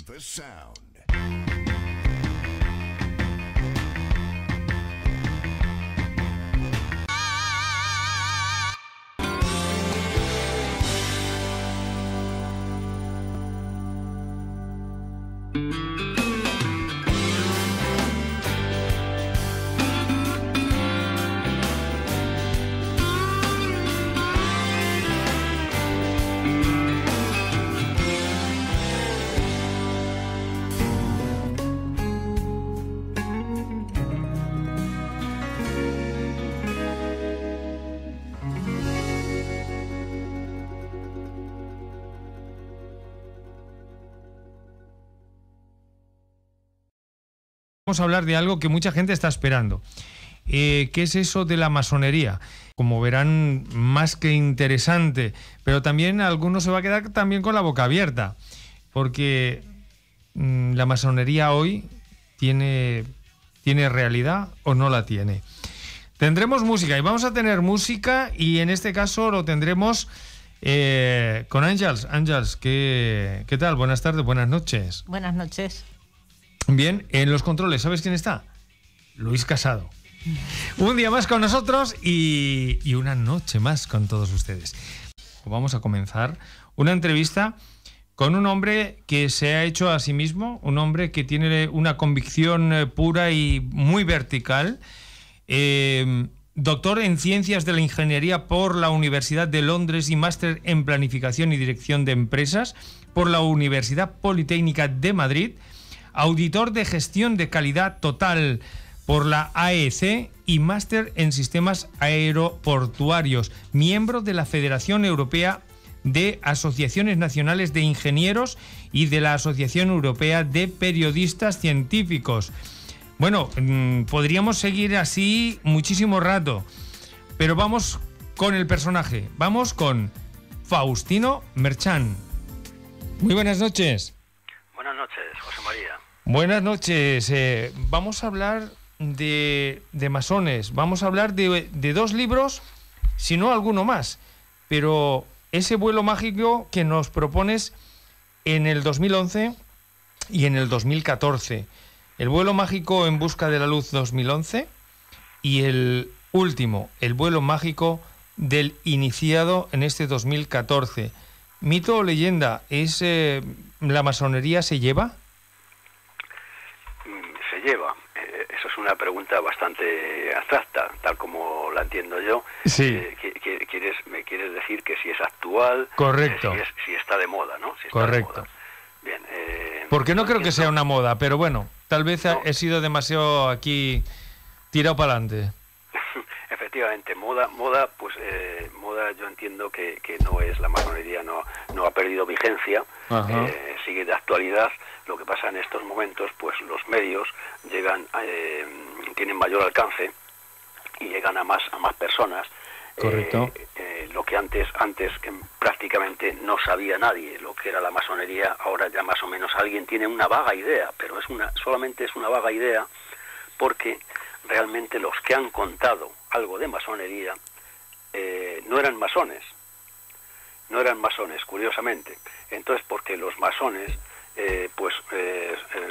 The Sound. Vamos a hablar de algo que mucha gente está esperando. ¿Qué es eso de la masonería? Como verán, más que interesante, pero también algunos se va a quedar también con la boca abierta, porque la masonería hoy tiene realidad o no la tiene. Tendremos música y vamos a tener música, y en este caso lo tendremos con Àngels. Àngels, ¿qué tal? Buenas tardes, buenas noches. Buenas noches. Bien, en los controles, ¿sabes quién está? Luis Casado. Un día más con nosotros y una noche más con todos ustedes. Vamos a comenzar una entrevista con un hombre que se ha hecho a sí mismo, un hombre que tiene una convicción pura y muy vertical. Doctor en Ciencias de la Ingeniería por la Universidad de Londres y máster en Planificación y Dirección de Empresas por la Universidad Politécnica de Madrid. Auditor de Gestión de Calidad Total por la AEC y máster en Sistemas Aeroportuarios, miembro de la Federación Europea de Asociaciones Nacionales de Ingenieros y de la Asociación Europea de Periodistas Científicos. Bueno, podríamos seguir así muchísimo rato, pero vamos con el personaje, vamos con Faustino Merchán. Muy buenas noches. Buenas noches, José María. Buenas noches. Vamos a hablar de masones. Vamos a hablar de dos libros, si no alguno más. Pero ese vuelo mágico que nos propones en el 2011 y en el 2014. El vuelo mágico en busca de la luz 2011 y el último, el vuelo mágico del iniciado en este 2014. ¿Mito o leyenda? ¿Es la masonería se lleva? Se lleva. Eso es una pregunta bastante abstracta, tal como la entiendo yo. Sí. ¿Me quieres decir que si es actual? Correcto. Si está de moda, ¿no? Si está correcto. De moda. Bien. Porque no creo que sea una moda, pero bueno, tal vez he sido demasiado aquí tirado para adelante. Efectivamente, moda, pues moda yo entiendo que no es la masonería, no ha perdido vigencia, sigue de actualidad. Lo que pasa en estos momentos, pues los medios llegan, tienen mayor alcance y llegan a más personas. Correcto. Lo que antes que prácticamente no sabía nadie lo que era la masonería, ahora ya más o menos alguien tiene una vaga idea, pero solamente es una vaga idea, porque realmente los que han contado algo de masonería no eran masones, curiosamente. Entonces, porque los masones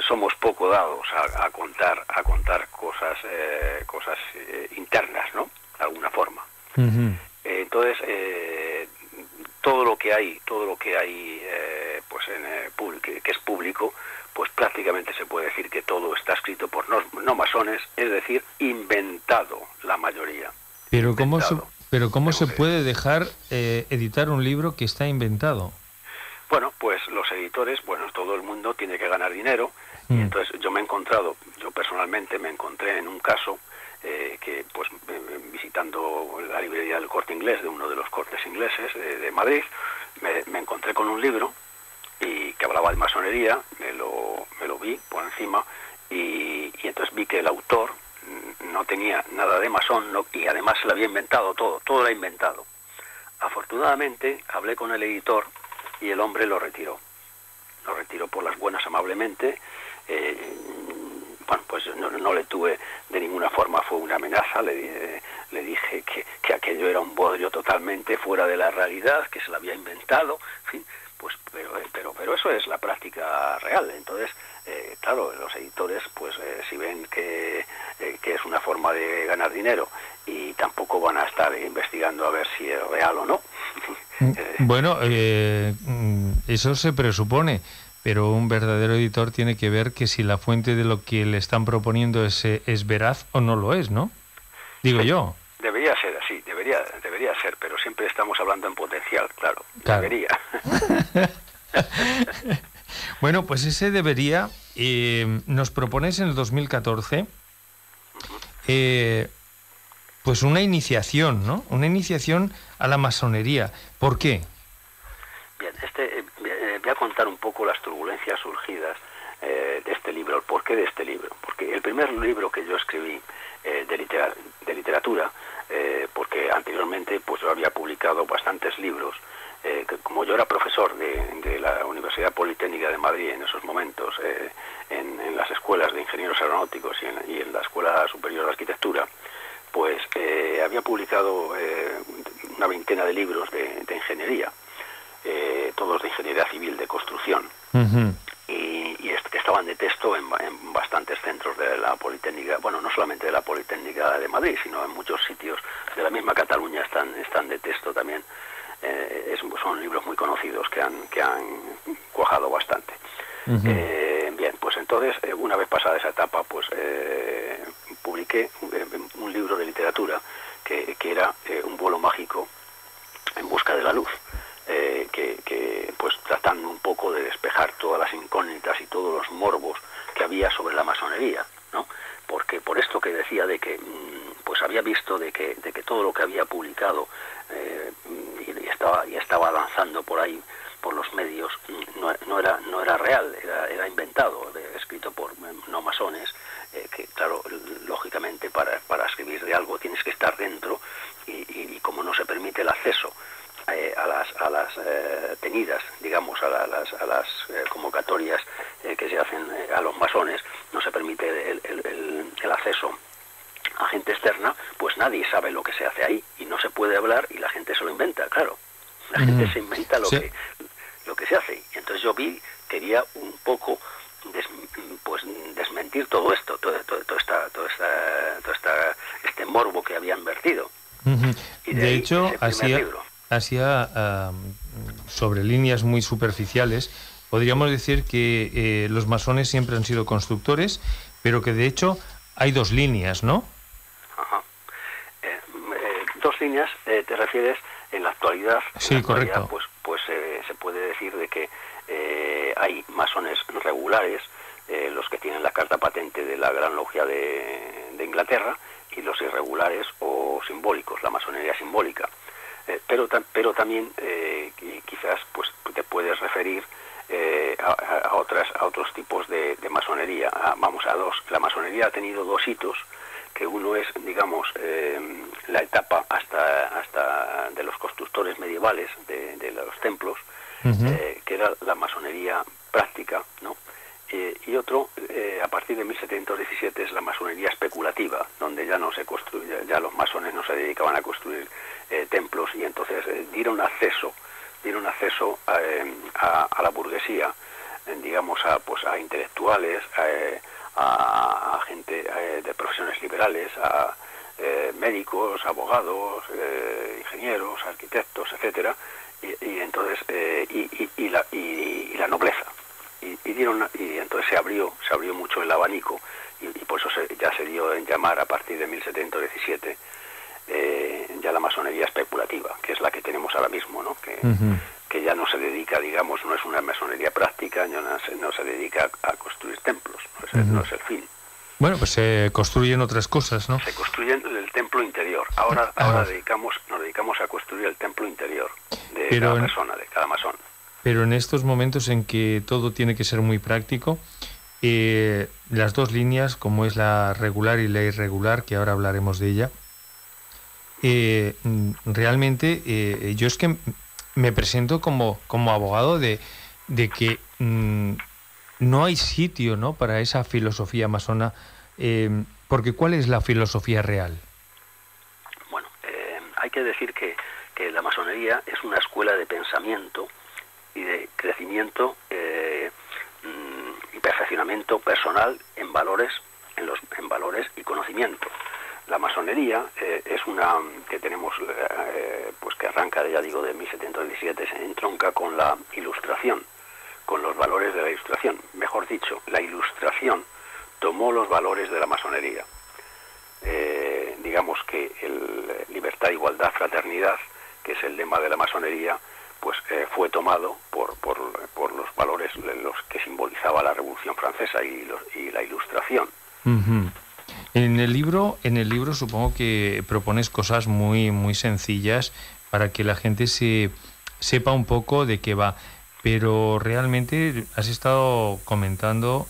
somos poco dados a contar cosas internas, ¿no? De alguna forma. Uh-huh. Entonces, todo lo que hay que es público, pues prácticamente se puede decir que todo está escrito por no masones, es decir, inventado la mayoría. Pero ¿cómo se puede dejar editar un libro que está inventado? Bueno, pues los editores, todo el mundo tiene que ganar dinero, y entonces yo personalmente me encontré en un caso que, pues, visitando la librería del Corte Inglés, de uno de los cortes ingleses de Madrid, me encontré con un libro y que hablaba de masonería, me lo vi por encima, y entonces vi que el autor no tenía nada de masón, y además se lo había inventado todo lo ha inventado. Afortunadamente hablé con el editor y el hombre lo retiró por las buenas amablemente. Pues no le tuve de ninguna forma, fue una amenaza, le dije que aquello era un bodrio totalmente fuera de la realidad, que se lo había inventado, en fin, pues pero pero eso es la práctica real. Entonces, claro, los editores, pues si ven que es una forma de ganar dinero y tampoco van a estar investigando a ver si es real o no. Bueno, eso se presupone, pero un verdadero editor tiene que ver que si la fuente de lo que le están proponiendo es veraz o no lo es, ¿no? Digo yo. Debería ser así, debería ser, pero siempre estamos hablando en potencial, claro. Debería. Bueno, pues ese debería, nos propones en el 2014, pues una iniciación, ¿no? Una iniciación a la masonería. ¿Por qué? Bien, voy a contar un poco las turbulencias surgidas de este libro, el porqué de este libro. Porque el primer libro que yo escribí de literatura, porque anteriormente pues yo había publicado bastantes libros, que como yo era profesor de la Universidad Politécnica de Madrid en esos momentos, en las escuelas de ingenieros aeronáuticos y en la Escuela Superior de Arquitectura, pues había publicado una veintena de libros de ingeniería, todos de ingeniería civil, de construcción, y que estaban de texto en bastantes centros de la Politécnica, bueno, no solamente de la Politécnica de Madrid, sino en muchos sitios de la misma Cataluña están de texto también. Son libros muy conocidos que han cuajado bastante. Bien, pues entonces, una vez pasada esa etapa, pues publiqué un libro de literatura que era Un vuelo mágico en busca de la luz, que pues tratando un poco de despejar todas las incógnitas y todos los morbos que había sobre la masonería, ¿no? Porque por esto que decía de que pues había visto de que todo lo que había publicado y estaba lanzando por ahí por los medios no era real, era inventado, escrito por no masones, que claro, lógicamente para escribir de algo tienes que estar dentro y como no se permite el acceso a las tenidas, digamos, a las convocatorias que se hacen a los masones, no se permite el acceso a gente externa, pues nadie sabe lo que se hace ahí y no se puede hablar y la gente se lo inventa, claro. La gente se inventa lo que se hace. Y entonces yo quería un poco desmentir todo esto, este morbo que habían vertido. Y de hecho, hacía sobre líneas muy superficiales, podríamos decir que los masones siempre han sido constructores, pero que de hecho hay dos líneas, ¿no? Ajá. Dos líneas, ¿te refieres en la actualidad? Sí, en la correcto. actualidad, pues se puede decir de que hay masones regulares, los que tienen la carta patente de la Gran Logia de Inglaterra, y los irregulares o simbólicos, la masonería simbólica. Pero también quizás pues te puedes referir a otros tipos de masonería. Vamos a dos. La masonería ha tenido dos hitos, que uno es, digamos, la etapa hasta de los constructores medievales de los templos, que era la masonería práctica, ¿no? Y otro, a partir de 1717, es la masonería especulativa, donde ya no se construye, ya los masones no se dedicaban a construir templos, y entonces dieron acceso a la burguesía, digamos, a intelectuales, a gente de profesiones liberales, a médicos, abogados, ingenieros, arquitectos, etcétera, y entonces y la nobleza. Y entonces se abrió mucho el abanico, y por eso ya se dio en llamar a partir de 1717 ya la masonería especulativa, que es la que tenemos ahora mismo, ¿no? Que ya no se dedica, digamos, no es una masonería práctica, no se dedica a construir templos, no es el fin. Bueno, pues se construyen otras cosas, ¿no? Se construyen el templo interior. Ahora nos dedicamos a construir el templo interior de cada persona, de cada masón. Pero en estos momentos en que todo tiene que ser muy práctico, las dos líneas, como es la regular y la irregular, que ahora hablaremos de ella, realmente yo es que me presento como abogado de que no hay sitio, ¿no?, para esa filosofía masona, porque ¿cuál es la filosofía real? Bueno, hay que decir que la masonería es una escuela de pensamiento y de crecimiento crecimiento personal en valores, en valores y conocimiento. La masonería es una que tenemos, pues que arranca, ya digo, de 1717, se entronca con la Ilustración, con los valores de la Ilustración. Mejor dicho, la Ilustración tomó los valores de la masonería. Digamos que libertad, igualdad, fraternidad, que es el lema de la masonería, pues fue tomado por los valores los que simbolizaba la Revolución Francesa y la Ilustración. Uh-huh. En el libro supongo que propones cosas muy sencillas para que la gente sepa un poco de qué va, pero realmente has estado comentando,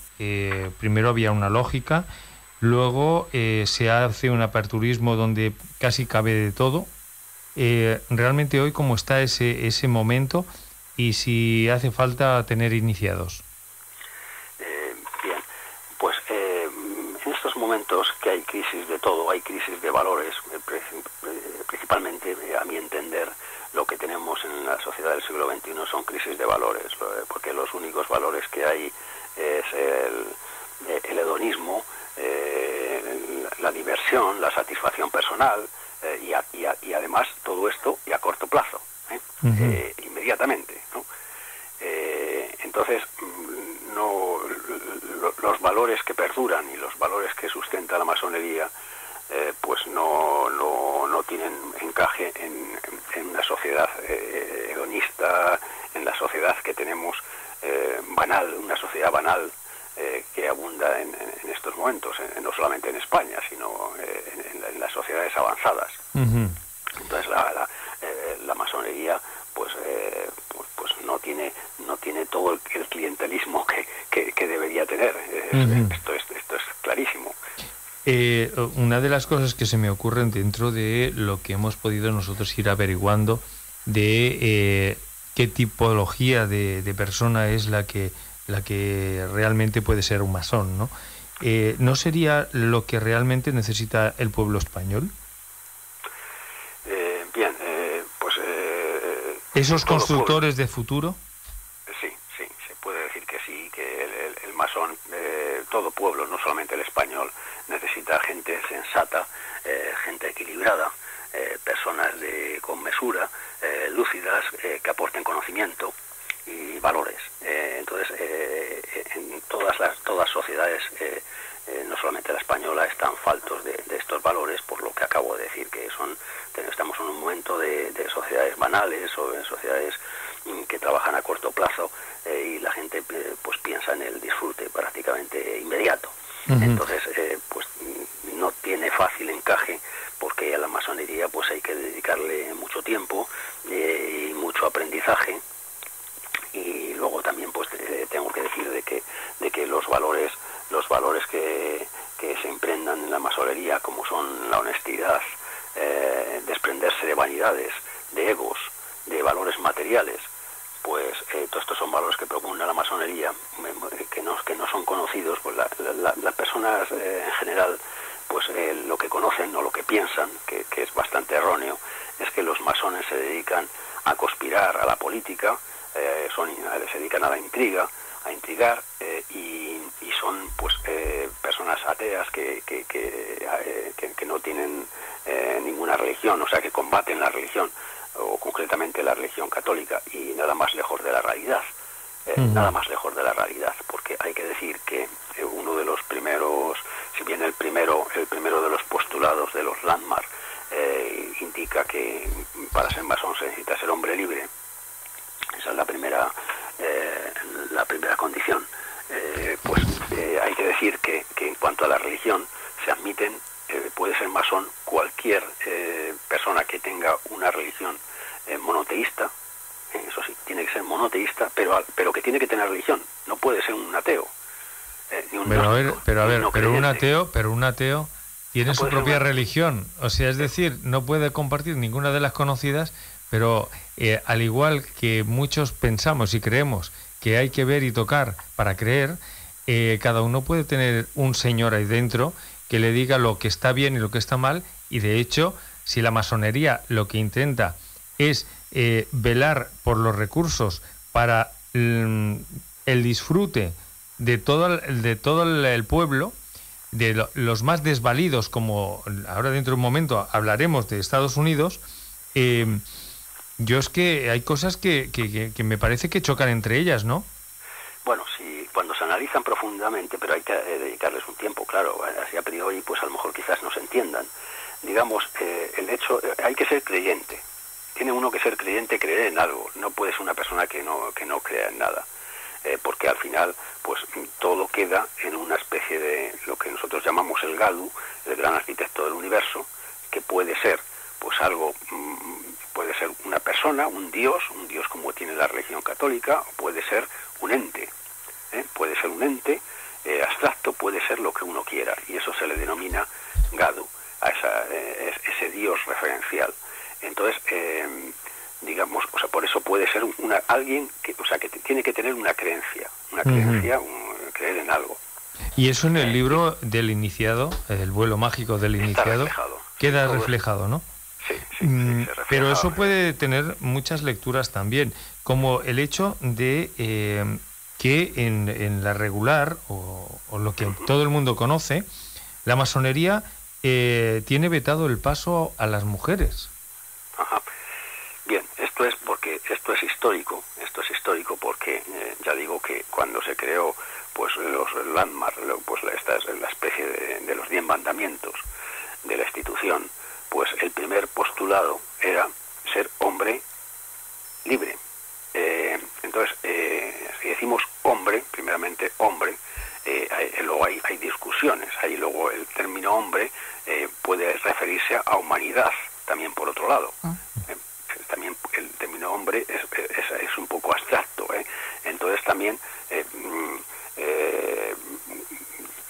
primero había una lógica, luego se hace un aperturismo donde casi cabe de todo. Realmente hoy, ¿cómo está ese momento y si hace falta tener iniciados? Bien, pues en estos momentos que hay crisis de todo, hay crisis de valores, principalmente, a mi entender, lo que tenemos en la sociedad del siglo XXI son crisis de valores, porque los únicos valores que hay es el hedonismo, la diversión, la satisfacción personal, y además todo esto y a corto plazo, inmediatamente, ¿no? Entonces, los valores que perduran y los valores que sustenta la masonería, pues no tienen encaje en una sociedad hedonista, en la sociedad que tenemos banal, una sociedad banal que abunda en estos momentos, no solamente en España, sino en las sociedades avanzadas. Uh-huh. Entonces la masonería pues no tiene todo el clientelismo que debería tener. Uh-huh. Esto es clarísimo. Una de las cosas que se me ocurren dentro de lo que hemos podido nosotros ir averiguando de qué tipología de persona es la que realmente puede ser un masón, ¿no? ¿No sería lo que realmente necesita el pueblo español? Bien, pues... ¿Esos constructores de futuro? Sí, se puede decir que sí, que el masón, todo pueblo, no solamente el español, necesita gente sensata, gente equilibrada, personas con mesura, lúcidas, que aporten conocimiento y valores. Entonces, en todas sociedades, no solamente la española, están faltos de estos valores, por lo que acabo de decir, que estamos en un momento de sociedades banales o en sociedades que trabajan a corto plazo, y la gente pues piensa en el disfrute prácticamente inmediato. Uh-huh. Entonces, pues no tiene fácil encaje, porque a la masonería pues hay que dedicarle mucho tiempo y mucho aprendizaje. Y luego también pues tengo que decir de que los valores que se emprendan en la masonería, como son la honestidad, desprenderse de vanidades, de egos, de valores materiales, pues todos estos son valores que propugna la masonería, que no son conocidos. Pues las personas en general, pues lo que conocen o lo que piensan, que es bastante erróneo, es que los masones se dedican a conspirar a la política, se dedican a la intriga, a intrigar, y son pues personas ateas que no tienen ninguna religión, o sea, que combaten la religión, o concretamente la religión católica, y nada más lejos de la realidad, nada más lejos de la realidad, porque hay que decir que uno de los primeros, si bien el primero de los postulados de los Landmark indica que para ser masón se necesita ser hombre libre. Esa es la primera condición. Hay que decir que en cuanto a la religión se admiten, puede ser masón cualquier persona que tenga una religión monoteísta. Eso sí, tiene que ser monoteísta, pero que tiene que tener religión. No puede ser un ateo, ni un gnóstico, pero un ateo tiene su propia religión. O sea, es decir, no puede compartir ninguna de las conocidas. Pero al igual que muchos pensamos y creemos que hay que ver y tocar para creer, cada uno puede tener un señor ahí dentro que le diga lo que está bien y lo que está mal, y de hecho, si la masonería lo que intenta es velar por los recursos para el disfrute de todo el pueblo, de los más desvalidos, como ahora dentro de un momento hablaremos de Estados Unidos. Yo es que hay cosas que me parece que chocan entre ellas, ¿no? Bueno, sí, cuando se analizan profundamente, pero hay que dedicarles un tiempo, claro, así a priori, pues a lo mejor quizás no se entiendan. Digamos, el hecho, hay que ser creyente. Tiene uno que ser creyente, creer en algo. No puede ser una persona que no crea en nada. Porque al final, pues todo queda en una especie de lo que nosotros llamamos el Gadu, el gran arquitecto del universo, que puede ser, pues algo, puede ser una persona, un dios como tiene la religión católica, o puede ser un ente, puede ser un ente abstracto, puede ser lo que uno quiera, y eso se le denomina Gadu, a ese dios referencial. Entonces, digamos, o sea, por eso puede ser alguien que, o sea, que tiene que tener una creencia, creer en algo. Y eso en el libro del iniciado, el vuelo mágico del iniciado, queda reflejado, ¿no? Sí, se pero eso puede tener muchas lecturas también, como el hecho de que en la regular, o lo que todo el mundo conoce, la masonería tiene vetado el paso a las mujeres. Ajá. Bien, esto es histórico porque ya digo que cuando se creó pues los landmarks, pues esta es la especie de los 10 mandamientos de la institución, pues el primer postulado era ser hombre libre. Entonces, si decimos hombre, primeramente hombre, luego hay discusiones, ahí luego el término hombre puede referirse a humanidad, también por otro lado. También el término hombre es un poco abstracto, entonces también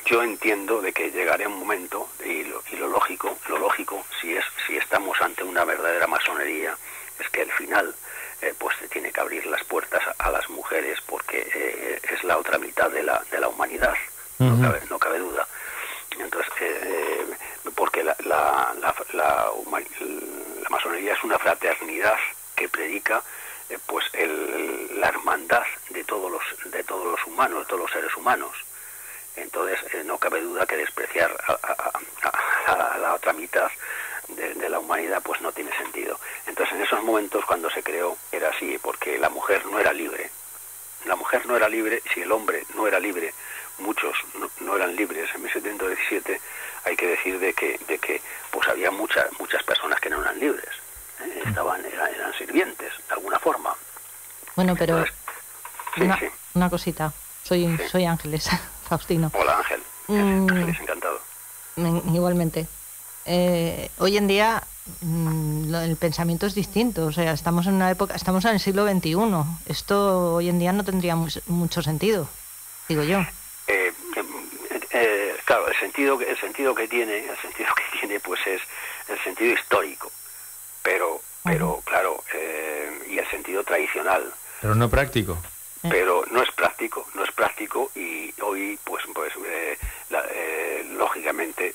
yo entiendo de que llegará un momento y lo lógico si estamos ante una verdadera masonería es que al final pues se tiene que abrir las puertas a las mujeres porque es la otra mitad de la humanidad, no cabe duda. Entonces porque la masonería es una fraternidad que predica pues la hermandad de todos los humanos, de todos los seres humanos. Entonces no cabe duda que despreciar a la otra mitad de la humanidad pues no tiene sentido. Entonces en esos momentos cuando se creó era así, porque la mujer no era libre. La mujer no era libre, si el hombre no era libre, muchos no eran libres. En 1717 hay que decir de que pues había muchas personas que no eran libres, eran sirvientes de alguna forma. Bueno, pero entonces, una cosita, soy Ángeles, Faustino. Hola Ángel, Ángeles, encantado. Igualmente. Hoy en día el pensamiento es distinto, o sea, estamos en una época, estamos en el siglo XXI. Esto hoy en día no tendría mucho sentido, digo yo. Claro, el sentido que tiene pues es el sentido histórico, pero claro, y el sentido tradicional, pero no práctico. Pero no es práctico y hoy pues lógicamente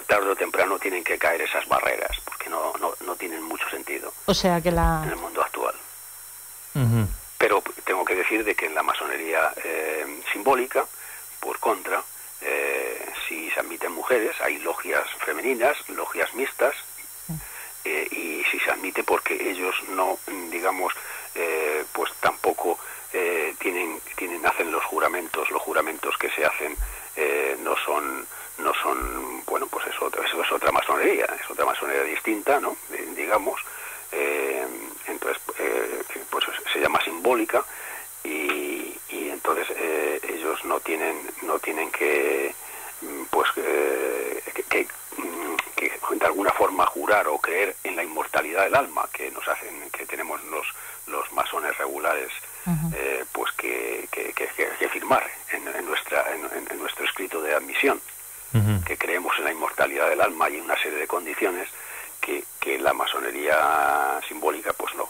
tarde o temprano tienen que caer esas barreras porque no tienen mucho sentido. O sea que en el mundo actual. Pero tengo que decir de que en la masonería simbólica, por contra, si se admiten mujeres, hay logias femeninas, logias mixtas, y si se admite porque ellos no, digamos, pues tampoco hacen los juramentos que se hacen no son bueno, pues eso es otra masonería, distinta, ¿no? Digamos, entonces pues se llama simbólica y entonces ellos no tienen que pues que de alguna forma jurar o creer en la inmortalidad del alma que tenemos los masones regulares, pues que firmar en nuestro escrito de admisión, que creemos en la inmortalidad del alma y en una serie de condiciones que la masonería simbólica pues no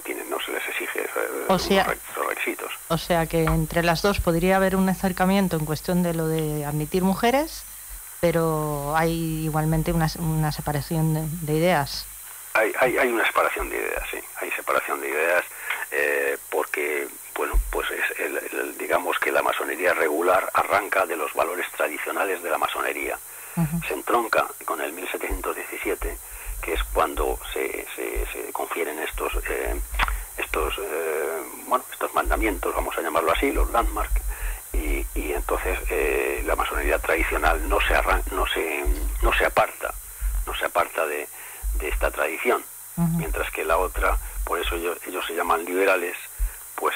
tienen, no se les exige esos requisitos. O sea que entre las dos podría haber un acercamiento en cuestión de lo de admitir mujeres, pero hay igualmente una separación de ideas. Hay una separación de ideas, sí, hay separación de ideas porque, bueno, pues es que la masonería regular arranca de los valores tradicionales de la masonería. Se entronca con el 1717, que es cuando se confieren estos mandamientos, vamos a llamarlo así, los landmark, y entonces la masonería tradicional no se aparta de esta tradición, mientras que la otra, por eso ellos se llaman liberales, pues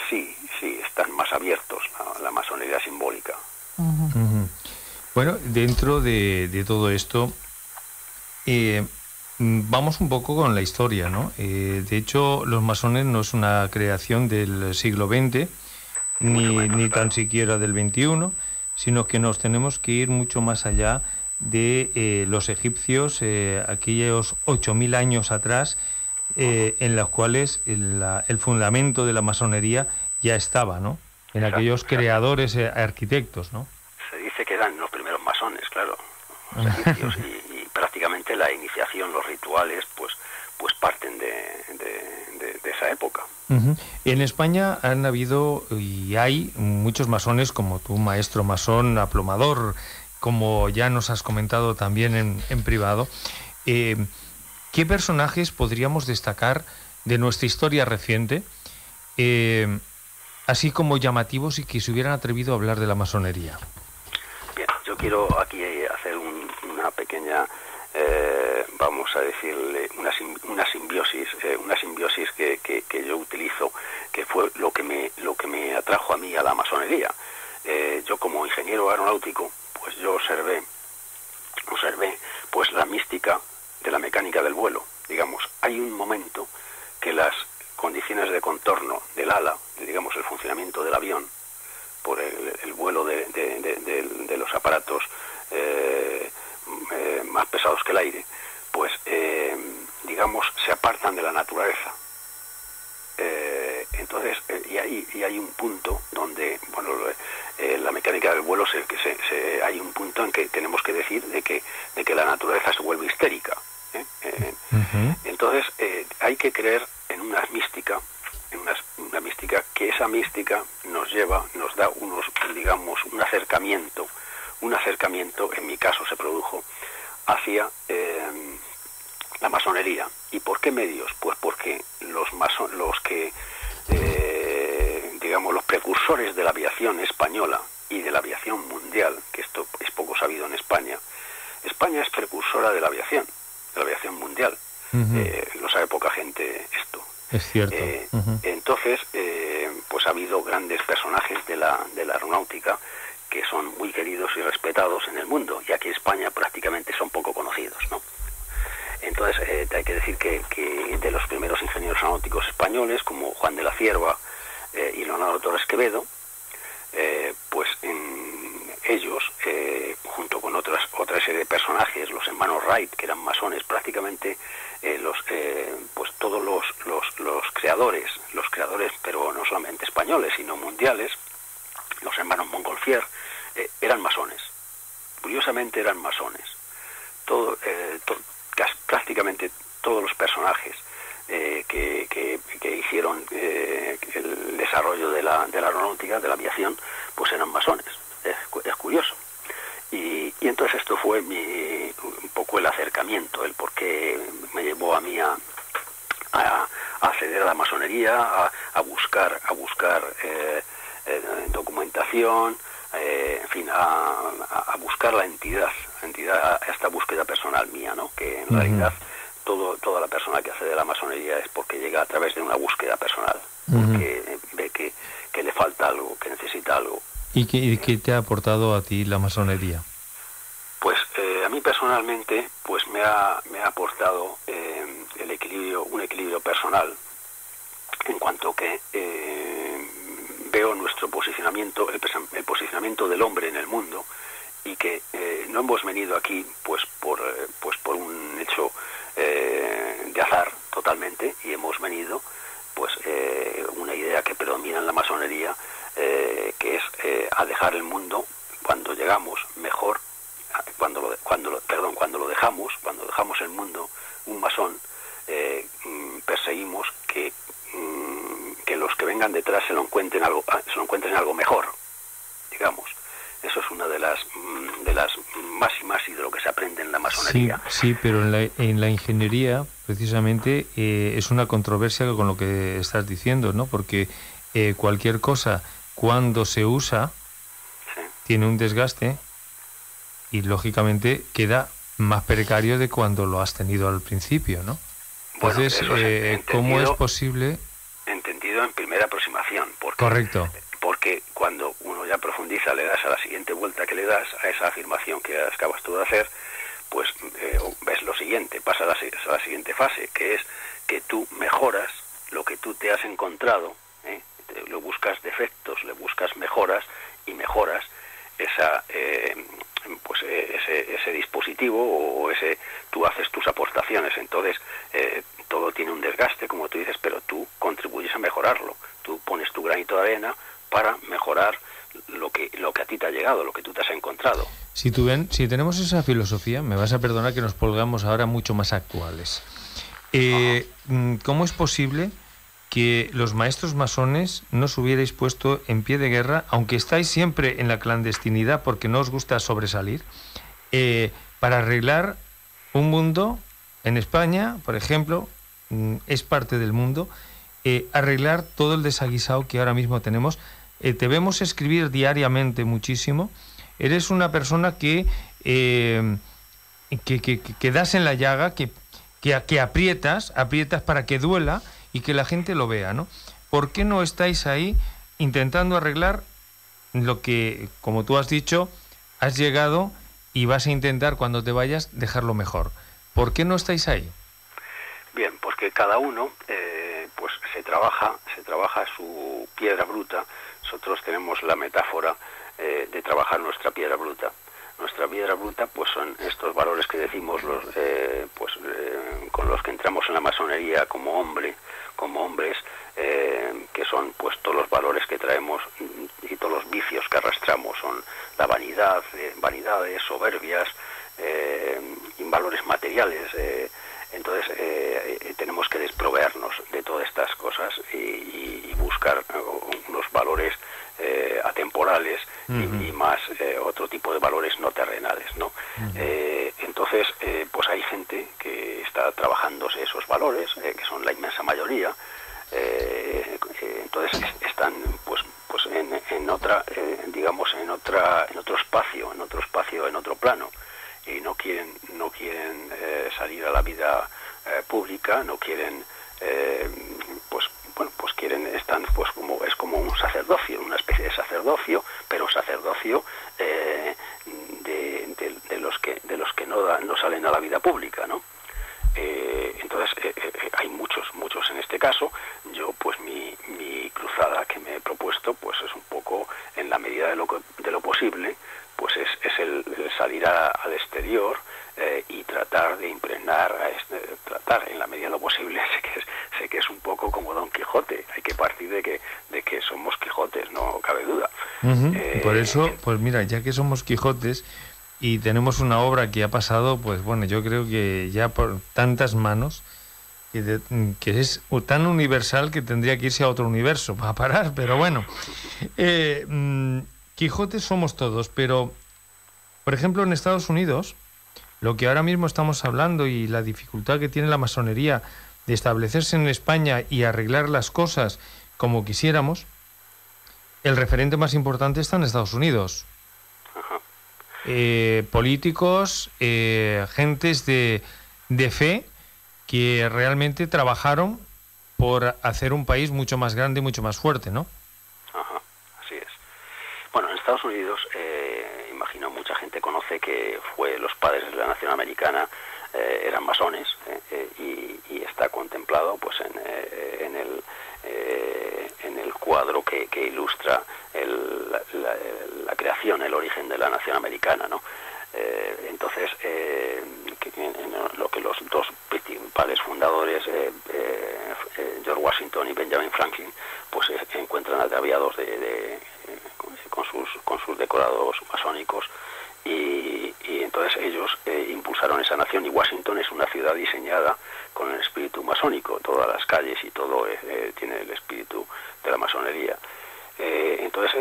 sí, están más abiertos a la masonería simbólica. Bueno, dentro de todo esto, vamos un poco con la historia, ¿no? De hecho, los masones no es una creación del siglo XX, ni tan siquiera del XXI, sino que nos tenemos que ir mucho más allá de los egipcios, aquellos 8.000 años atrás, en los cuales el fundamento de la masonería ya estaba, ¿no? En aquellos creadores, arquitectos, ¿no? Se dice que eran los primeros masones, claro, los egipcios, y prácticamente la iniciación, los rituales, pues parten de esa época. En España han habido y hay muchos masones como tú, maestro masón, aplomador, como ya nos has comentado también en privado. ¿Qué personajes podríamos destacar de nuestra historia reciente, así como llamativos y que se hubieran atrevido a hablar de la masonería? Bien, yo quiero aquí hacer una pequeña, vamos a decirle, una simbiosis que yo utilizo, que fue lo que me atrajo a mí a la masonería. Yo como ingeniero aeronáutico, pues yo observé pues la mística de la mecánica del vuelo. Digamos, hay un momento que las condiciones de contorno del ala, digamos el funcionamiento del avión, por el vuelo de los aparatos más pesados que el aire, pues digamos se apartan de la naturaleza. Entonces, y hay un punto donde, bueno, la mecánica del vuelo hay un punto en que tenemos que decir de que la naturaleza se vuelve histérica. Entonces, hay que creer en una mística, que esa mística nos da un acercamiento, en mi caso se produjo, hacia la masonería. ¿Y por qué medios? Pues porque los precursores de la aviación española y de la aviación mundial, que esto es poco sabido en España. España es precursora de la aviación mundial. Lo sabe poca gente esto. Es cierto. Entonces, pues ha habido grandes personajes de la aeronáutica que son muy queridos y respetados en el mundo, y aquí en España prácticamente son poco conocidos, ¿no? Entonces, hay que decir que de los primeros ingenieros aeronáuticos españoles, como Juan de la Cierva y Leonardo Torres Quevedo, pues ellos, junto con otra serie de personajes, los hermanos Wright, que eran masones, prácticamente pues todos los creadores, pero no solamente españoles, sino mundiales, los hermanos Montgolfier, eran masones. Curiosamente eran masones. Prácticamente todos los personajes que hicieron el desarrollo de la aeronáutica, de la aviación, pues eran masones. Es curioso. Y entonces esto fue un poco el acercamiento, el por qué me llevó a mí a acceder a la masonería, a buscar documentación, en fin, a buscar la entidad, a esta búsqueda personal mía, ¿no? Que en realidad toda la persona que accede a la masonería es porque llega a través de una búsqueda personal, porque ve que le falta algo, que necesita algo. ¿Y qué te ha aportado a ti la masonería? Pues a mí personalmente, pues me ha aportado un equilibrio personal, en cuanto que veo nuestro posicionamiento, el posicionamiento del hombre en el mundo, y que no hemos venido aquí pues por un hecho de azar totalmente, y hemos venido pues una idea que predomina en la masonería, que es a dejar el mundo cuando llegamos mejor, cuando dejamos el mundo, un masón, perseguimos que los que vengan detrás se lo encuentren algo mejor, digamos. Eso es una de las máximas y de lo que se aprende en la masonería. Sí, pero en la ingeniería, precisamente, es una controversia con lo que estás diciendo, ¿no? Porque cualquier cosa, cuando se usa, tiene un desgaste y, lógicamente, queda más precario de cuando lo has tenido al principio, ¿no? Entonces, ¿cómo es posible? Entendido en primera aproximación. Correcto. Porque cuando uno ya profundiza, le das a la siguiente vuelta que le das a esa afirmación que acabas tú de hacer, pues ves lo siguiente, pasa a la siguiente fase, que es que tú mejoras lo que tú te has encontrado, le buscas defectos, le buscas mejoras y mejoras ese dispositivo o tú haces tus aportaciones. Entonces todo tiene un desgaste, como tú dices, pero tú contribuyes a mejorarlo, tú pones tu granito de arena para mejorar lo que a ti te ha llegado, lo que tú te has encontrado. Si tenemos esa filosofía, me vas a perdonar que nos pongamos ahora mucho más actuales. ¿Cómo es posible que los maestros masones no os hubierais puesto en pie de guerra, aunque estáis siempre en la clandestinidad porque no os gusta sobresalir, para arreglar un mundo en España, por ejemplo, es parte del mundo, arreglar todo el desaguisado que ahora mismo tenemos? Te vemos escribir diariamente muchísimo. Eres una persona que das en la llaga, que aprietas para que duela y que la gente lo vea, ¿no? ¿Por qué no estáis ahí intentando arreglar lo que, como tú has dicho, has llegado y vas a intentar cuando te vayas dejarlo mejor? ¿Por qué no estáis ahí? Bien, porque cada uno pues se trabaja su piedra bruta. Nosotros tenemos la metáfora de trabajar nuestra piedra bruta. Nuestra piedra bruta pues son estos valores que decimos con los que entramos en la masonería como hombres, que son pues todos los valores que traemos y todos los vicios que arrastramos. Son la vanidad, vanidades, soberbias, y valores materiales. Entonces tenemos que desproveernos de todas estas cosas y buscar unos valores atemporales y más otro tipo de valores no terrenales, ¿no? Entonces pues hay gente que está trabajándose esos valores, que son la inmensa mayoría. Entonces están pues en otra digamos en otro espacio, en otro plano, y no quieren salir a la vida pública, no quieren están pues como un sacerdocio, una especie de sacerdocio, pero sacerdocio de los que no salen a la vida pública, ¿no? Entonces hay muchos en este caso. Yo pues mi cruzada que me he propuesto pues es un poco, en la medida de lo posible, pues es el salir al exterior y tratar de impregnar, tratar en la medida de lo posible. Sé que es un poco como Don Quijote, hay que partir de que somos Quijotes, no cabe duda. Por eso, pues mira, ya que somos Quijotes y tenemos una obra que ha pasado, pues bueno, yo creo que ya por tantas manos, que es tan universal que tendría que irse a otro universo para parar, pero bueno, Quijotes somos todos. Pero, por ejemplo, en Estados Unidos, lo que ahora mismo estamos hablando y la dificultad que tiene la masonería de establecerse en España y arreglar las cosas como quisiéramos, el referente más importante está en Estados Unidos. Políticos, gentes de fe que realmente trabajaron por hacer un país mucho más grande y mucho más fuerte, ¿no? Así es. Bueno, en Estados Unidos, imagino mucha gente conoce que los padres de la nación americana eran masones, y está contemplado pues en el cuadro que ilustra la creación, el origen de la nación americana, ¿no? Entonces, lo que los dos principales fundadores, George Washington y Benjamin Franklin, pues se encuentran ataviados con sus decorados masónicos, y entonces ellos impulsaron esa nación, y Washington es una ciudad diseñada con el espíritu masónico. Todas las calles y todo tiene el espíritu de la masonería. Entonces,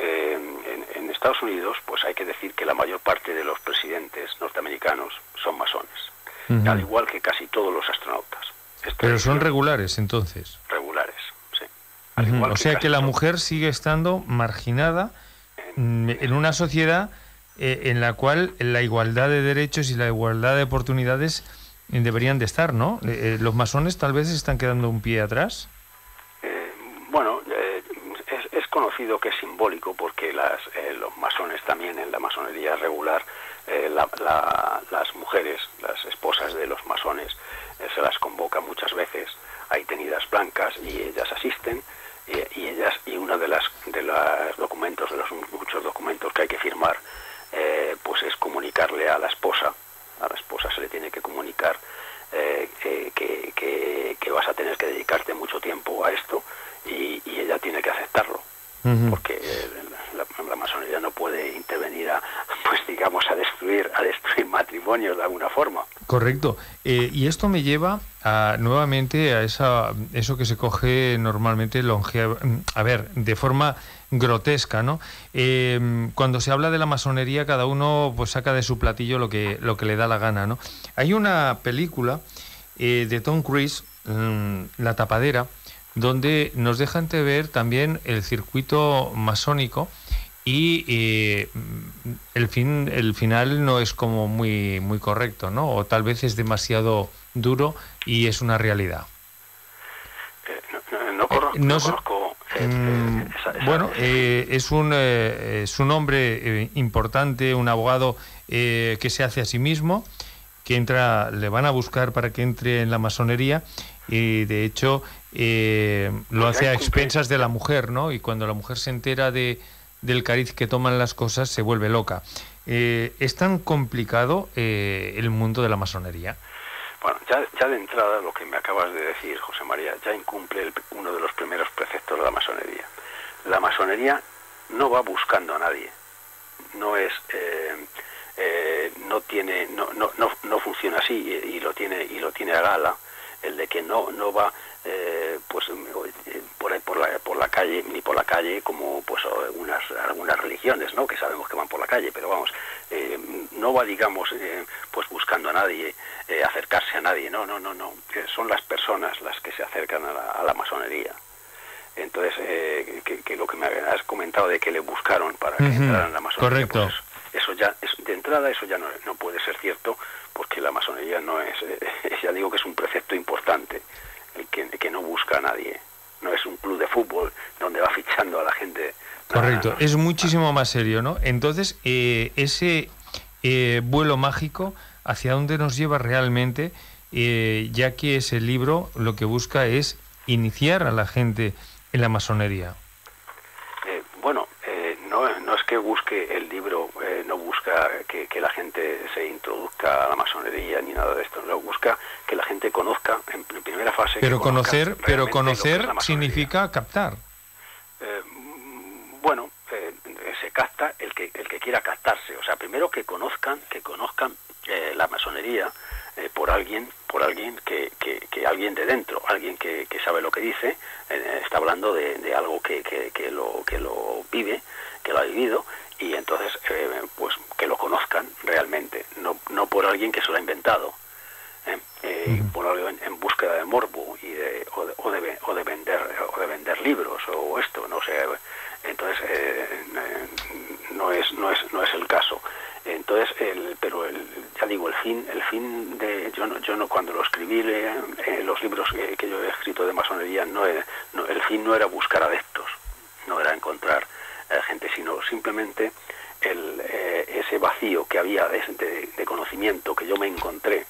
en Estados Unidos, pues hay que decir que la mayor parte de los presidentes norteamericanos son masones, al igual que casi todos los astronautas. Pero son regulares, entonces. Regulares, sí. O sea que la mujer sigue estando marginada en una sociedad en la cual la igualdad de derechos y la igualdad de oportunidades deberían de estar, ¿no? ¿Los masones tal vez están quedando un pie atrás? Bueno, es conocido que es simbólico, porque los masones también, en la masonería regular, las mujeres, las esposas de los masones, se las convoca muchas veces. Hay tenidas blancas y ellas asisten, y uno de los documentos, de los muchos documentos que hay que firmar, pues es comunicarle a la esposa se le tiene que comunicar que vas a tener que dedicarte mucho tiempo a esto, y ella tiene que aceptarlo, porque la masonería no puede intervenir a destruir matrimonios de alguna forma. Correcto. Y esto me lleva nuevamente a eso que se coge normalmente de forma grotesca, ¿no? Cuando se habla de la masonería, cada uno pues saca de su platillo lo que le da la gana, ¿no? Hay una película de Tom Cruise, La Tapadera, donde nos deja entrever también el circuito masónico, y el final no es como muy correcto, ¿no? O tal vez es demasiado duro y es una realidad. No conozco. Bueno, es un hombre importante, un abogado que se hace a sí mismo, que le van a buscar para que entre en la masonería, y de hecho lo hace a expensas de la mujer, ¿no? Y cuando la mujer se entera del cariz que toman las cosas, se vuelve loca. ¿Es tan complicado el mundo de la masonería? Bueno, ya de entrada, lo que me acabas de decir, José María, ya incumple uno de los primeros preceptos de la masonería. La masonería no va buscando a nadie. No es... no funciona así, y lo tiene a gala, el de que no va por la calle, ni por la calle como pues algunas religiones, ¿no?, que sabemos que van por la calle, pero vamos, no va, digamos, pues buscando a nadie, acercarse a nadie, no, son las personas las que se acercan a la masonería. Entonces, que lo que me has comentado de que le buscaron para que entrara en la masonería, correcto. Pues eso ya, de entrada, eso ya no puede ser cierto, porque la masonería no es, ya digo que es un precepto importante, el que no busca a nadie. No es un club de fútbol donde va fichando a la gente. Correcto, es muchísimo más serio, ¿no? Entonces, ese vuelo mágico, ¿hacia dónde nos lleva realmente? Ya que ese libro lo que busca es iniciar a la gente en la masonería. No es que busque el libro, no busca que la gente se introduzca a la masonería ni nada de esto, no busca que la gente conozca en primera fase. Pero conocer significa captar. Se capta el que quiera captarse, o sea, primero que conozcan la masonería por alguien que alguien de dentro, alguien que sabe lo que dice, está hablando de algo que lo vive, que lo ha vivido, y entonces pues que lo conozcan realmente, no por alguien que se lo ha inventado, por alguien en búsqueda de morbo o de vender libros o esto, no sé. Entonces no es el caso. Entonces, ya digo, el fin de yo no cuando lo escribí, los libros que yo he escrito de masonería, el fin no era buscar adeptos, no era encontrar gente, sino simplemente ese vacío que había de conocimiento que yo me encontré,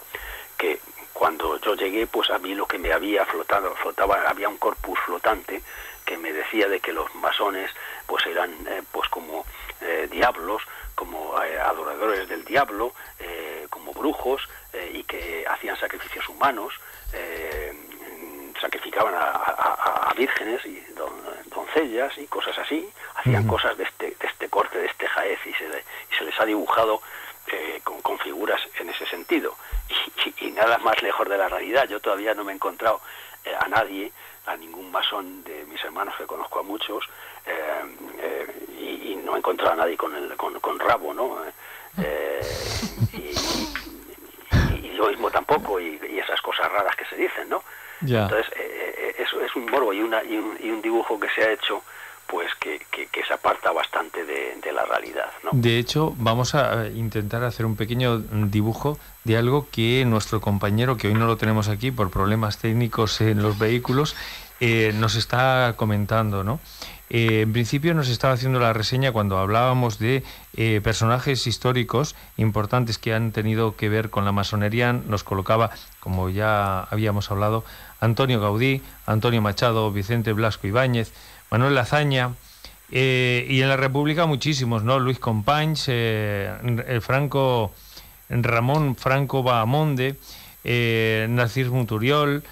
que cuando yo llegué, pues a mí lo que me había flotaba, había un corpus flotante que me decía de que los masones pues eran pues como diablos, como adoradores del diablo, como brujos, y que hacían sacrificios humanos, sacrificaban a vírgenes y doncellas y cosas así, hacían cosas de este corte, de este jaez, y se les ha dibujado con figuras en ese sentido, y nada más lejos de la realidad. Yo todavía no me he encontrado a nadie, a ningún masón de mis hermanos, que conozco a muchos, y no he encontrado a nadie con rabo, ¿no? Y yo mismo tampoco, y esas cosas raras que se dicen, ¿no? Ya. Entonces, eso es un morbo y un dibujo que se ha hecho, pues que se aparta bastante de la realidad, ¿no? De hecho, vamos a intentar hacer un pequeño dibujo de algo que nuestro compañero, que hoy no lo tenemos aquí por problemas técnicos en los vehículos, nos está comentando, ¿no? En principio nos estaba haciendo la reseña cuando hablábamos de personajes históricos importantes que han tenido que ver con la masonería. Nos colocaba, como ya habíamos hablado, Antonio Gaudí, Antonio Machado, Vicente Blasco Ibáñez, Manuel Azaña, y en la República muchísimos, ¿no? Luis Companys, Ramón Franco Bahamonde, Narcís Monturiol,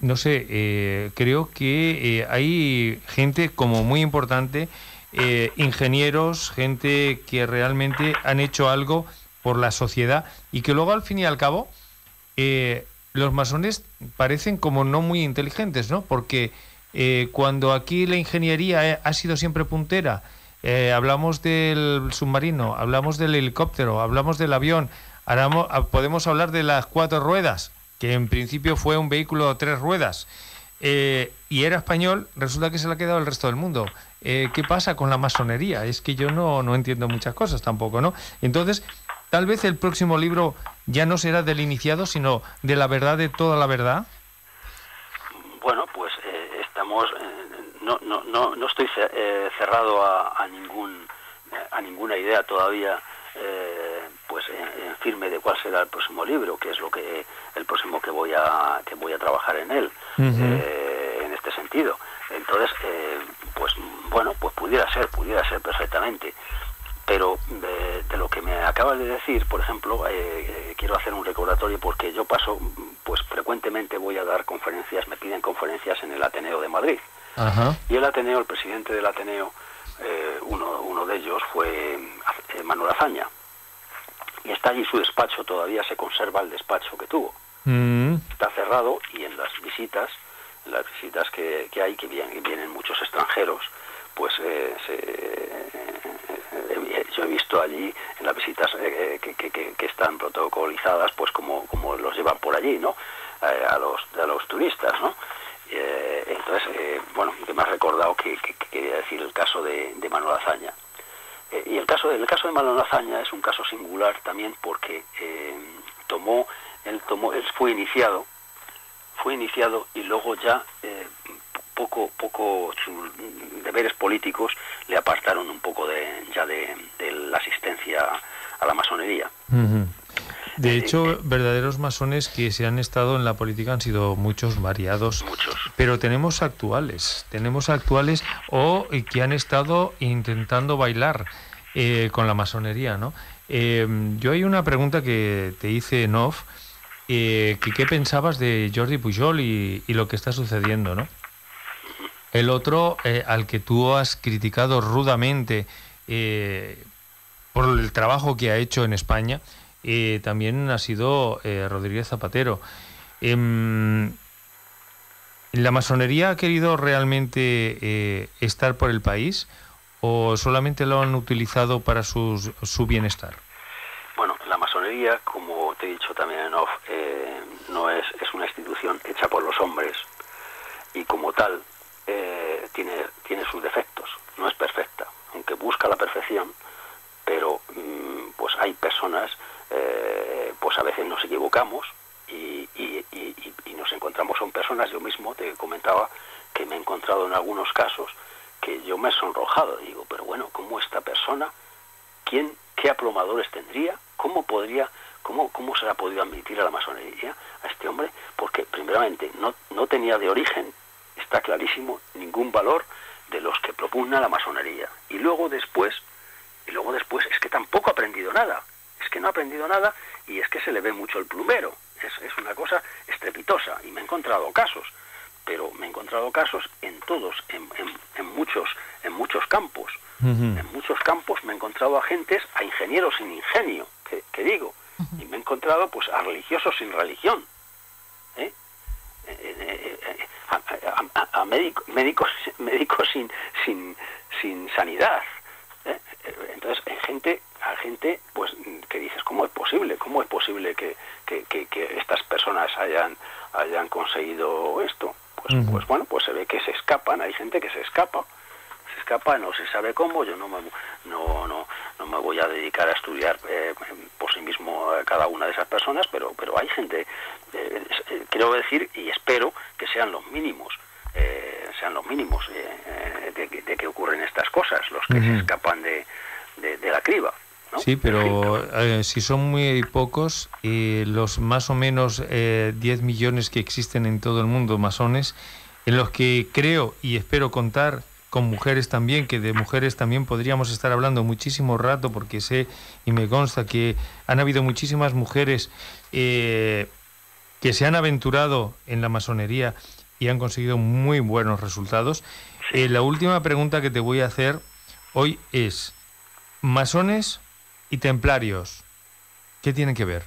no sé, creo que hay gente como muy importante, ingenieros, gente que realmente han hecho algo por la sociedad y que luego al fin y al cabo los masones parecen como no muy inteligentes, ¿no? Porque cuando aquí la ingeniería ha sido siempre puntera, hablamos del submarino, hablamos del helicóptero, hablamos del avión, podemos hablar de las 4 ruedas, que en principio fue un vehículo de 3 ruedas, y era español, resulta que se le ha quedado el resto del mundo. ¿Qué pasa con la masonería? Es que yo no entiendo muchas cosas tampoco, ¿no? Entonces, tal vez el próximo libro ya no será del iniciado, sino de la verdad, de toda la verdad. Bueno, pues estamos... No estoy cerrado a ninguna idea todavía, pues en firme de cuál será el próximo libro, que es el próximo que voy a trabajar en él, en este sentido. Entonces, pues bueno, pues pudiera ser perfectamente. Pero de lo que me acabas de decir, por ejemplo, quiero hacer un recordatorio, porque yo paso, pues frecuentemente voy a dar conferencias, me piden conferencias en el Ateneo de Madrid. Ajá. Y el presidente del Ateneo, uno de ellos fue Manuel Azaña. Y está allí su despacho, todavía se conserva el despacho que tuvo. Está cerrado, y en las visitas que hay, que vienen muchos extranjeros, pues yo he visto allí en las visitas que están protocolizadas, pues como los llevan por allí, ¿no? A los turistas, ¿no? Entonces, bueno, que me ha recordado que quería decir el caso de Manuel Azaña. Y el caso de Manuel Azaña es un caso singular también, porque él fue iniciado y luego ya poco sus deberes políticos le apartaron un poco de la asistencia a la masonería. De hecho, verdaderos masones que se han estado en la política han sido muchos, variados. Pero tenemos actuales o que han estado intentando bailar con la masonería, ¿no? Yo hay una pregunta que te hice en off, ¿qué pensabas de Jordi Pujol y lo que está sucediendo, ¿no? El otro, al que tú has criticado rudamente por el trabajo que ha hecho en España, también ha sido Rodríguez Zapatero. ¿La masonería ha querido realmente estar por el país o solamente lo han utilizado para su bienestar? Bueno, la masonería, como te he dicho también en off, no es una institución hecha por los hombres, y como tal tiene sus defectos, no es perfecta, aunque busca la perfección, pero pues hay personas, pues a veces nos equivocamos y nos encontramos con personas. Yo mismo te comentaba que me he encontrado en algunos casos que yo me he sonrojado, digo, pero bueno, ¿cómo esta persona, qué aplomadores tendría? ¿Cómo se le ha podido admitir a la masonería a este hombre? Porque primeramente no tenía de origen, está clarísimo, ningún valor de los que propugna la masonería. Y luego después es que tampoco ha aprendido nada. Es que no ha aprendido nada, y es que se le ve mucho el plumero. Es una cosa estrepitosa, y me he encontrado casos. pero me he encontrado casos en todos, en muchos campos. En muchos campos me he encontrado a ingenieros sin ingenio, que digo, y me he encontrado pues a religiosos sin religión, a médicos sin sanidad. Entonces hay gente pues que dices, ¿cómo es posible que estas personas hayan conseguido esto? Pues bueno, pues se ve que se escapan, hay gente que se escapa, no se sabe cómo. Yo no me voy a dedicar a estudiar por sí mismo a cada una de esas personas, pero hay gente, quiero decir, y espero que sean los mínimos de que ocurren estas cosas, los que se escapan de la criba, ¿no? Sí, pero si son muy pocos, los más o menos 10 millones que existen en todo el mundo, masones, en los que creo y espero contar con mujeres también, que de mujeres también podríamos estar hablando muchísimo rato, porque sé y me consta que han habido muchísimas mujeres que se han aventurado en la masonería y han conseguido muy buenos resultados. La última pregunta que te voy a hacer hoy es: masones y templarios, ¿qué tienen que ver?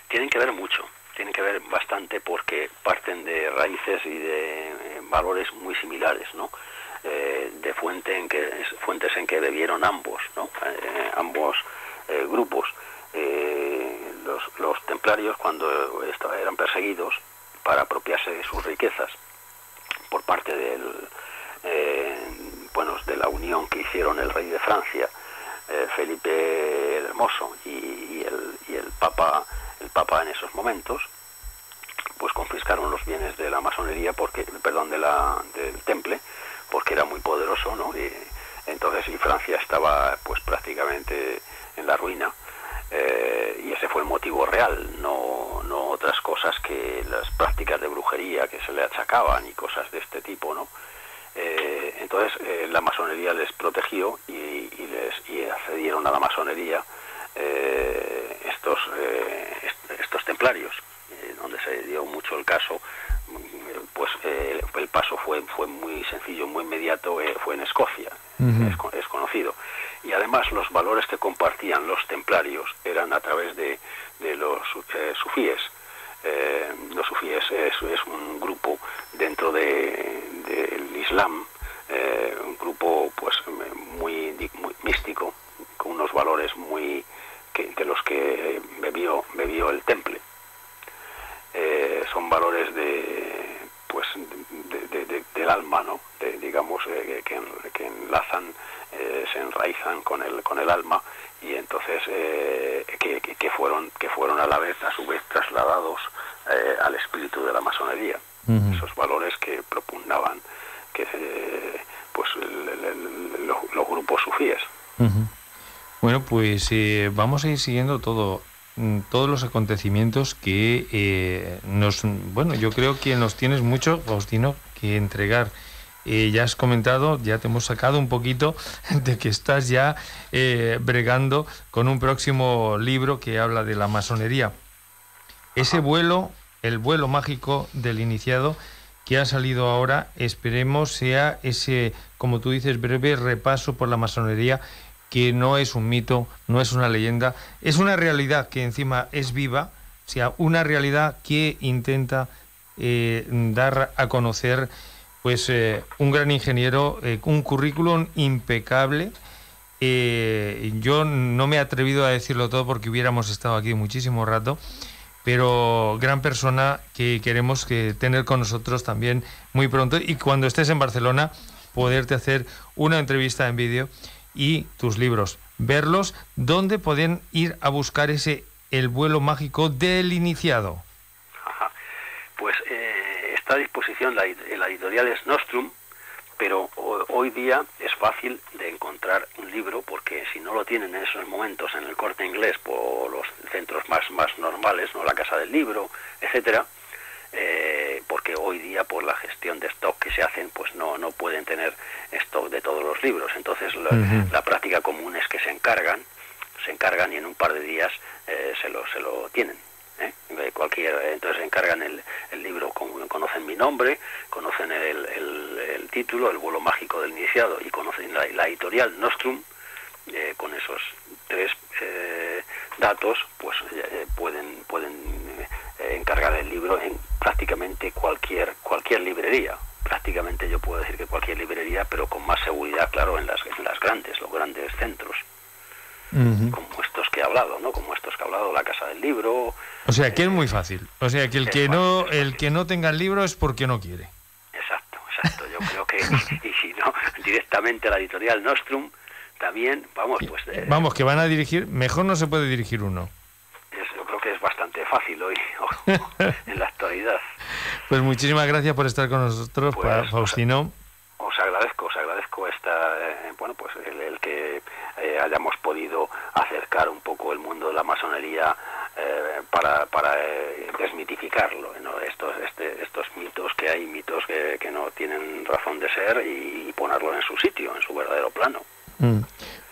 Tienen que ver mucho, tienen que ver bastante, porque parten de raíces y de valores muy similares, ¿no? De fuentes en que bebieron ambos, ¿no? Ambos grupos. Los templarios, cuando eran perseguidos para apropiarse de sus riquezas por parte de la unión que hicieron el rey de Francia, Felipe el Hermoso, y el Papa en esos momentos, pues confiscaron los bienes de la masonería, del temple, porque era muy poderoso, ¿no? Y entonces, y Francia estaba pues prácticamente en la ruina, y ese fue el motivo real, no otras cosas, que las prácticas de brujería que se le achacaban y cosas de este tipo, ¿no? Entonces la masonería les protegió y accedieron a la masonería estos templarios, donde se dio mucho el caso. Pues el paso fue muy sencillo, muy inmediato, fue en Escocia. Es conocido. Y además los valores que compartían los templarios eran a través de los sufíes. Los sufíes es un grupo dentro del Islam, un grupo pues muy místico, con unos valores muy de los que bebió el temple. Son valores del alma, ¿no? Digamos que enlazan, se enraizan con el alma, y entonces que fueron a su vez trasladados al espíritu de la masonería. Esos valores que propugnaban los grupos sufíes. Bueno, pues vamos a ir siguiendo todos los acontecimientos que yo creo que nos tienes mucho, Faustino, que entregar. Ya has comentado, ya te hemos sacado un poquito de que estás ya bregando con un próximo libro que habla de la masonería. Ese vuelo, el vuelo mágico del iniciado, que ha salido ahora, esperemos sea ese, como tú dices, breve repaso por la masonería, que no es un mito, no es una leyenda, es una realidad que encima es viva, o sea, una realidad que intenta dar a conocer pues un gran ingeniero, un currículum impecable. Yo no me he atrevido a decirlo todo porque hubiéramos estado aquí muchísimo rato, pero gran persona que queremos tener con nosotros también muy pronto, y cuando estés en Barcelona poderte hacer una entrevista en vídeo y tus libros, verlos. ¿Dónde pueden ir a buscar el vuelo mágico del iniciado? Pues está a disposición, la editorial es Nostrum, pero hoy día es fácil de encontrar un libro, porque si no lo tienen en esos momentos en el Corte Inglés, por los centros más normales, no, la Casa del Libro, etcétera, porque hoy día por la gestión de stock que se hacen, pues no pueden tener stock de todos los libros. Entonces la práctica común es que se encargan y en un par de días se lo tienen. Entonces encargan el libro, conocen mi nombre, conocen el título, el vuelo mágico del iniciado, y conocen la editorial Nostrum. Con esos 3 datos, pues pueden encargar el libro en prácticamente cualquier librería. Prácticamente yo puedo decir que cualquier librería, pero con más seguridad, claro, en los grandes centros. Como estos que he hablado, ¿no? Como estos que he hablado, la Casa del Libro. O sea, que es muy fácil. O sea, que el que no tenga el libro es porque no quiere. Exacto. Yo creo que, y si no, directamente a la editorial Nostrum, también, pues... que van a dirigir, mejor no se puede dirigir uno. Yo creo que es bastante fácil hoy, en la actualidad. Pues muchísimas gracias por estar con nosotros, pues, Faustino. Os agradezco el que hayamos podido acercar un poco el mundo de la masonería para desmitificarlo, ¿no? Estos mitos que hay, mitos que no tienen razón de ser, y ponerlo en su sitio, en su verdadero plano.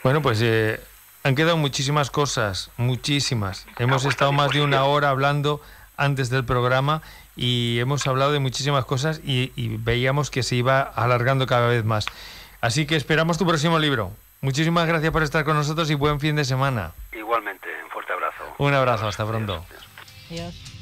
Bueno, pues han quedado muchísimas cosas, muchísimas. Hemos estado más de una hora hablando antes del programa y hemos hablado de muchísimas cosas y veíamos que se iba alargando cada vez más. Así que esperamos tu próximo libro. Muchísimas gracias por estar con nosotros y buen fin de semana. Igualmente, un fuerte abrazo. Un abrazo, hasta pronto. Adiós.